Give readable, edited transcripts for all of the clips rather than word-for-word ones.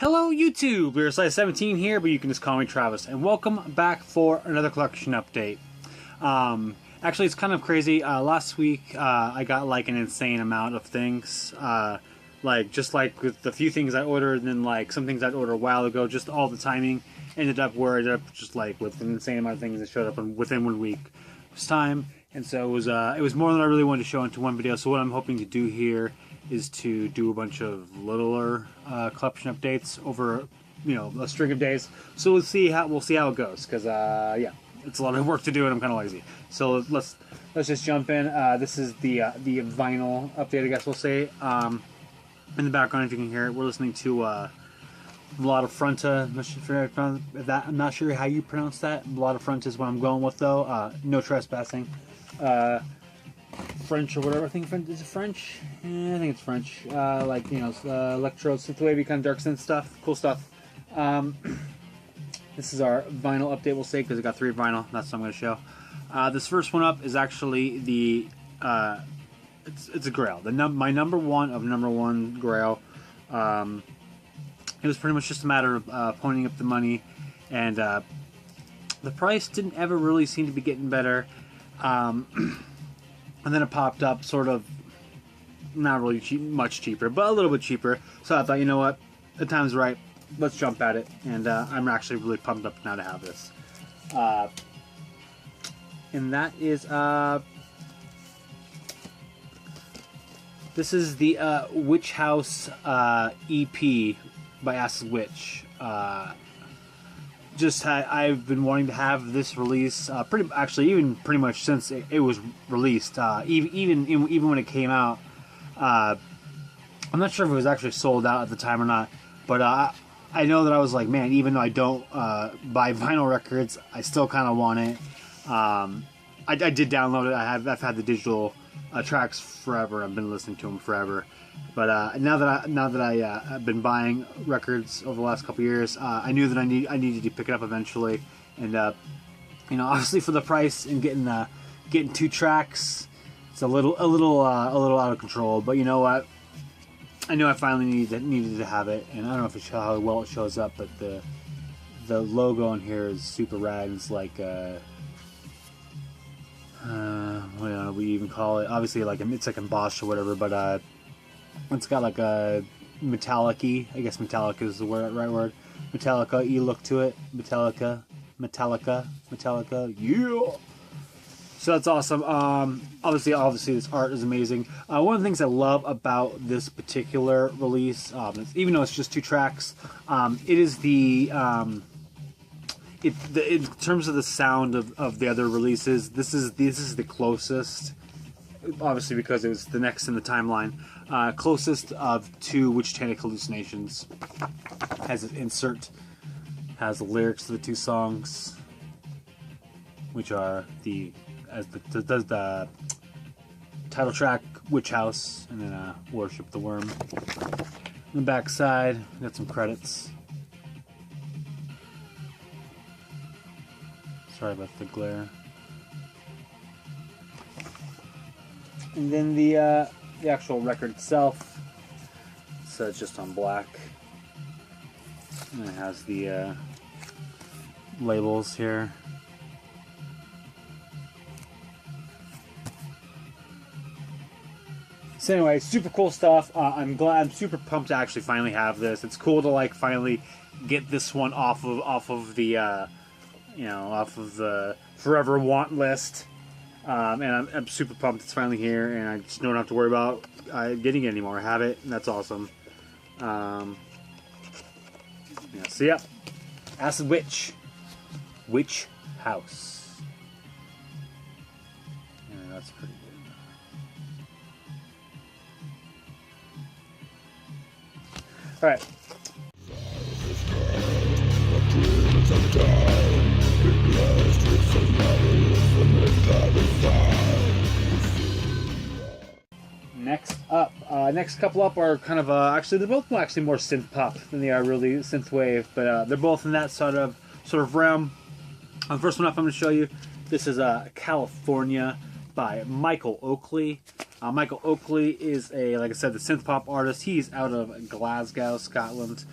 Hello YouTube, we're Size 17 here, but you can just call me Travis, and welcome back for another collection update. Actually, it's kind of crazy. Last week, I got like an insane amount of things. Just with the few things I ordered, and then like some things I'd ordered a while ago, just all the timing ended up where I ended up just like with an insane amount of things that showed up within 1 week's time. And so it was more than I really wanted to show into one video. So what I'm hoping to do here is to do a bunch of littler collection updates over, a string of days. So we'll see how it goes, because yeah, it's a lot of work to do and I'm kind of lazy. So let's just jump in. This is the vinyl update, I guess we'll say. In the background, if you can hear it, we're listening to Mlada Fronta. I'm not sure how you pronounce that. Mlada Fronta is what I'm going with, though. No Trespassing. French or whatever. I think is it French? Yeah, I think it's French. Electro synthwavy kind of dark synth stuff. Cool stuff. This is our vinyl update, we'll say, because I got 3 vinyl. That's what I'm going to show. This first one up is actually the it's a Grail. My number one of number one Grail. It was pretty much just a matter of ponying up the money, and the price didn't ever really seem to be getting better. And then it popped up sort of not really much cheaper, but a little bit cheaper. So I thought, you know what, the time's right. Let's jump at it. And I'm actually really pumped up now to have this. And that is this is the Witch House EP by Acid Witch. I've been wanting to have this release pretty much since it was released. Even when it came out, I'm not sure if it was actually sold out at the time or not. But I know that I was like, man, even though I don't buy vinyl records, I still kind of want it. I did download it. I've had the digital tracks forever. I've been listening to them forever. But now that I have been buying records over the last couple years, I knew that I needed to pick it up eventually, and obviously for the price and getting 2 tracks, it's a little out of control. But you know what? I knew I finally needed to have it, and I don't know how well it shows up, but the logo on here is super rad. It's like what do we even call it? Obviously, it's like embossed or whatever, but it's got like a metallic-y, I guess metallic is the right word. Metallica-y look to it. Metallica, yeah! So that's awesome. Obviously this art is amazing. One of the things I love about this particular release, even though it's just 2 tracks, it is in terms of the sound of the other releases, this is the closest, obviously because it was the next in the timeline, closest to Witchtanic Hallucinations. Has an insert, has the lyrics to the 2 songs, which are the title track, Witch House, and then Worship the Worm. On the back side, we got some credits. Sorry about the glare. And then the actual record itself, so it's just on black, and it has the labels here. So anyway, super cool stuff. I'm super pumped to actually finally have this. It's cool to finally get this one off of the forever want list. And I'm super pumped it's finally here, and I just don't have to worry about getting it anymore. I have it, and that's awesome. So yeah, Acid Witch, Witch House. Yeah, that's pretty good. All right. Next up, next couple up are kind of actually they're both actually more synth-pop than they are really synthwave, but they're both in that sort of realm. The first one up I'm going to show you, this is California by Michael Oakley. Michael Oakley is like I said, the synth-pop artist. He's out of Glasgow, Scotland.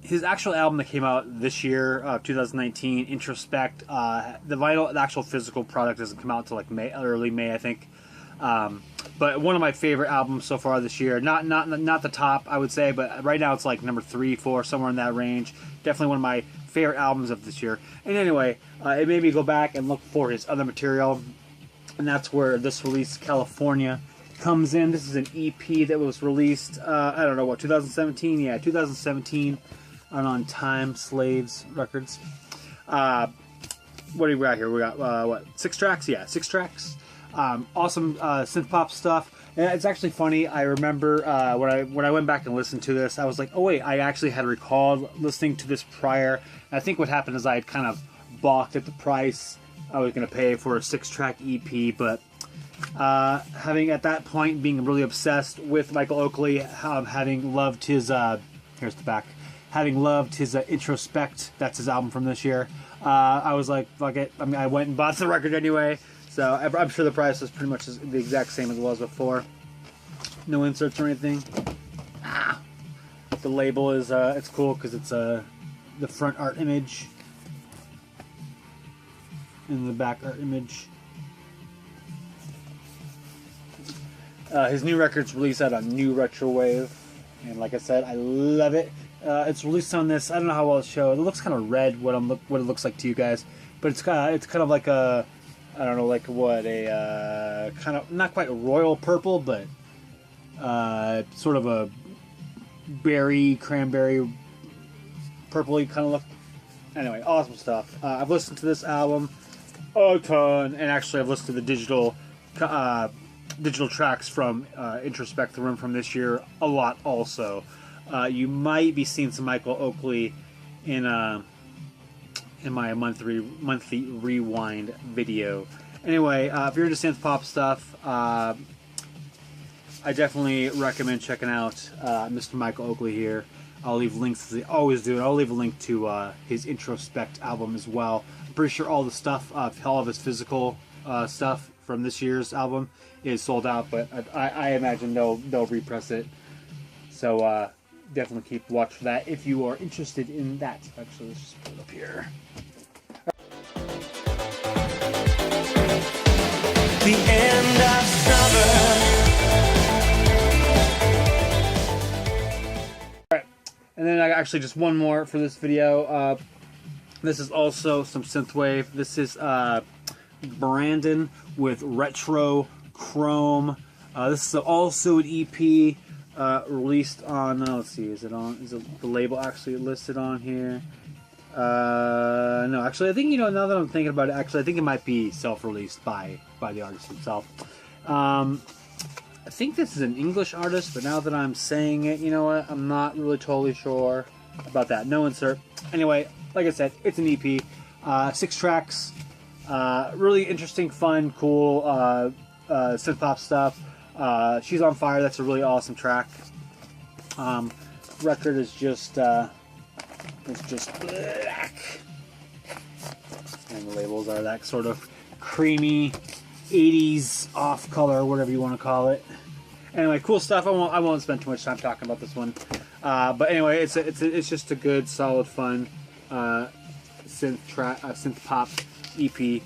His actual album that came out this year, 2019, Introspect, the actual physical product doesn't come out until like early May, I think. But one of my favorite albums so far this year. Not the top, I would say, but right now it's like number 3, 4, somewhere in that range. Definitely one of my favorite albums of this year. And anyway, it made me go back and look for his other material, and that's where this release, California, comes in. This is an EP that was released, I don't know what, 2017? Yeah, 2017. On Time Slaves Records. What do we got here? We got what, 6 tracks? Yeah, 6 tracks. Awesome synth pop stuff. And it's actually funny. I remember when I went back and listened to this, I was like, oh wait, I actually had recalled listening to this prior. And I think what happened is I had kind of balked at the price I was going to pay for a 6-track EP, but having at that point being really obsessed with Michael Oakley, having loved his here's the back. Having loved his Introspect, that's his album from this year, I was like, fuck it. I mean, I went and bought the record anyway, so I'm sure the price was pretty much the exact same as it was before. No inserts or anything. The label is, it's cool because it's the front art image and the back art image. His new record's released out on New Retro Wave, and like I said, I love it. It's released on this. I don't know how well it's shown. It looks kind of red. What it looks like to you guys, but it's kind of like a, I don't know, like what a kind of not quite a royal purple, but sort of a berry, cranberry, purpley kind of look. Anyway, awesome stuff. I've listened to this album a ton, and actually I've listened to the digital tracks from Introspect, the room from this year, a lot also. You might be seeing some Michael Oakley in my monthly rewind video. Anyway, if you're into synth pop stuff, I definitely recommend checking out Mr. Michael Oakley here. I'll leave links, as I always do, and I'll leave a link to his Introspect album as well. I'm pretty sure all the stuff, all of his physical stuff from this year's album is sold out, but I imagine they'll repress it. So definitely keep watch for that if you are interested in that. Actually, let's just put it up here. The end of summer. Alright, and then I actually just one more for this video. This is also some synthwave. This is Brandon with Retrochrome. This is also an EP released on, let's see, is the label actually listed on here? No, actually, I think, now that I'm thinking about it, actually, I think it might be self-released by the artist himself. I think this is an English artist, but now that I'm saying it, you know what, I'm not really totally sure about that. No insert. Anyway, like I said, it's an EP. 6 tracks. Really interesting, fun, cool synth-pop stuff. She's on Fire, that's a really awesome track. Record is just black. And the labels are that sort of creamy 80s off color, whatever you want to call it. Anyway, cool stuff. I won't spend too much time talking about this one. But anyway, it's just a good, solid, fun synth pop EP.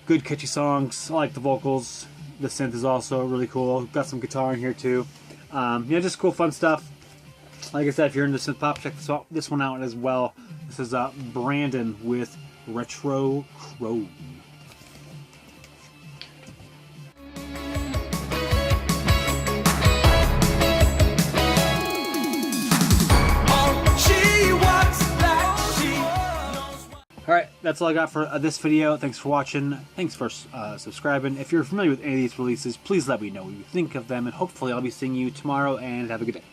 Good catchy songs. I like the vocals. The synth is also really cool. Got some guitar in here too. Just cool, fun stuff. Like I said, if you're into synth pop, check this one out as well. This is Brandon with Retrochrome. Alright, that's all I got for this video. Thanks for watching. Thanks for subscribing. If you're familiar with any of these releases, please let me know what you think of them, and hopefully I'll be seeing you tomorrow, and have a good day.